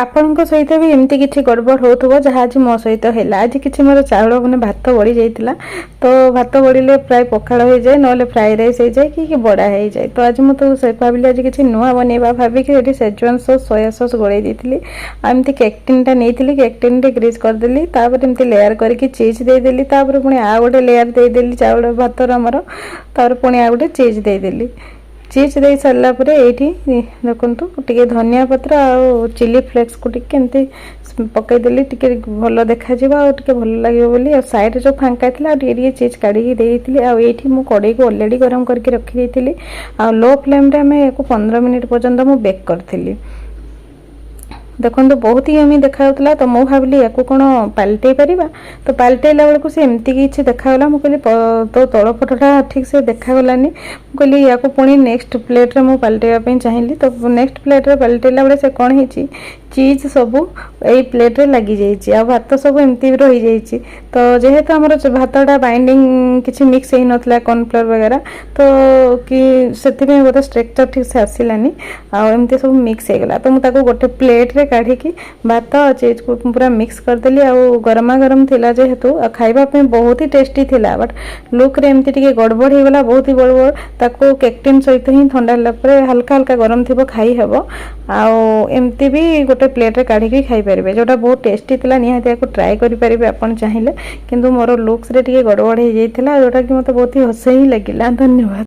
ଆପଣଙ୍କ ସହିତ ବି ଏମିତି କିଛି ଗଡ଼ବଡ଼ ହେଉଥିବ ଯାହା ଆଜି ମୋ ସହିତ ହେଲା। ଆଜି କିଛି ମୋର ଚାଉଳ ମାନେ ଭାତ ବଳି ଯାଇଥିଲା, ତ ଭାତ ବଳିଲେ ପ୍ରାୟ ପଖାଳ ହେଇଯାଏ, ନହେଲେ ଫ୍ରାଏ ରାଇସ୍ ହେଇଯାଏ କି ବଡ଼ା ହେଇଯାଏ। ତ ଆଜି ମୁଁ ତ ଭାବିଲି ଆଜି କିଛି ନୂଆ ବନେଇବା ଭାବିକି ସେଠି ସେଜୱାନ୍ ସସ୍ ସୋୟା ସସ୍ ଗୋଳେଇ ଦେଇଥିଲି। ଆଉ ଏମିତି କେକ୍ ଟିନ୍ଟା ନେଇଥିଲି, କେକ୍ ଟିନ୍ଟେ ଗ୍ରୀସ୍ କରିଦେଲି, ତାପରେ ଏମିତି ଲେୟାର କରିକି ଚିଜ୍ ଦେଇଦେଲି, ତାପରେ ପୁଣି ଆଉ ଗୋଟେ ଲେୟାର ଦେଇଦେଲି ଚାଉଳ ଭାତର ଆମର, ତାପରେ ପୁଣି ଆଉ ଗୋଟେ ଚିଜ୍ ଦେଇଦେଲି। ଚିଜ୍ ଦେଇ ସାରିଲା ପରେ ଏଇଠି ଦେଖନ୍ତୁ ଟିକେ ଧନିଆ ପତ୍ର ଆଉ ଚିଲି ଫ୍ଲେକ୍ସକୁ ଟିକେ ଏମିତି ପକାଇଦେଲି, ଟିକେ ଭଲ ଦେଖାଯିବ ଆଉ ଟିକେ ଭଲ ଲାଗିବ ବୋଲି। ଆଉ ସାଇଡ଼ରେ ଯେଉଁ ଫାଙ୍କା ଥିଲା ଆଉ ଟିକେ ଚିଜ୍ କାଢ଼ିକି ଦେଇଥିଲି। ଆଉ ଏଇଠି ମୁଁ କଡ଼େଇକୁ ଅଲରେଡ଼ି ଗରମ କରିକି ରଖିଦେଇଥିଲି, ଆଉ ଲୋ ଫ୍ଲେମ୍ରେ ଆମେ ୟାକୁ 15 ମିନିଟ୍ ପର୍ଯ୍ୟନ୍ତ ମୁଁ ବେକ୍ କରିଥିଲି। ଦେଖନ୍ତୁ ବହୁତ ହି ୟମି ଦେଖାଯାଉଥିଲା, ତ ମୁଁ ଭାବିଲି ୟାକୁ କ'ଣ ପାଲଟେଇ ପାରିବା। ତ ପାଲଟେଇଲା ବେଳକୁ ସେ ଏମିତି କିଛି ଦେଖାଗଲା। ମୁଁ କହିଲି ତ ତଳ ପଟଟା ଠିକ୍ ସେ ଦେଖାଗଲାନି। ମୁଁ କହିଲି ୟାକୁ ପୁଣି ନେକ୍ସଟ ପ୍ଲେଟ୍ରେ ମୁଁ ପାଲଟେଇବା ପାଇଁ ଚାହିଁଲି। ତ ନେକ୍ସଟ ପ୍ଲେଟ୍ରେ ପାଲଟେଇଲା ବେଳେ ସେ କ'ଣ ହେଇଛି, ଚିଜ୍ ସବୁ ଏଇ ପ୍ଲେଟ୍ରେ ଲାଗିଯାଇଛି ଆଉ ଭାତ ସବୁ ଏମିତି ରହିଯାଇଛି। ତ ଯେହେତୁ ଆମର ଭାତଟା ବାଇଣ୍ଡିଂ କିଛି ମିକ୍ସ ହେଇନଥିଲା କର୍ଣ୍ଣଫ୍ଲୋର ବଗେରା, ତ କି ସେଥିପାଇଁ ବୋଧେ ଷ୍ଟ୍ରକ୍ଚର ଠିକ୍ ସେ ଆସିଲାନି, ଆଉ ଏମିତି ସବୁ ମିକ୍ସ ହେଇଗଲା। ତ ମୁଁ ତାକୁ ଗୋଟେ ପ୍ଲେଟ୍ରେ କାଢ଼ିକି ଭାତ ଆଉ ଚିଜକୁ ପୁରା ମିକ୍ସ କରିଦେଲି। ଆଉ ଗରମା ଗରମ ଥିଲା ଯେହେତୁ, ଆଉ ଖାଇବା ପାଇଁ ବହୁତ ହି ଟେଷ୍ଟି ଥିଲା, ବଟ୍ ଲୁକ୍ରେ ଏମିତି ଟିକେ ଗଡ଼ବଡ଼ ହେଇଗଲା, ବହୁତ ହି ଗଡ଼ବଡ଼। ତାକୁ କେକ୍ ଟିନ୍ ସହିତ ହିଁ ଥଣ୍ଡା ହେଲା ପରେ ହାଲକା ହାଲକା ଗରମ ଥିବ ଖାଇ ହେବ। ଆଉ ଏମିତି ବି ଗୋଟେ ପ୍ଲେଟ୍ରେ କାଢ଼ିକି ଖାଇପାରିବେ, ଯେଉଁଟା ବହୁତ ଟେଷ୍ଟି ଥିଲା। ନିହାତି ୟାକୁ ଟ୍ରାଏ କରିପାରିବେ ଆପଣ ଚାହିଁଲେ, କିନ୍ତୁ ମୋର ଲୁକ୍ସରେ ଟିକେ ଗଡ଼ବଡ଼ ହେଇଯାଇଥିଲା, ଯେଉଁଟାକି ମୋତେ ବହୁତ ହି ହସ ହିଁ ଲାଗିଲା। ଧନ୍ୟବାଦ।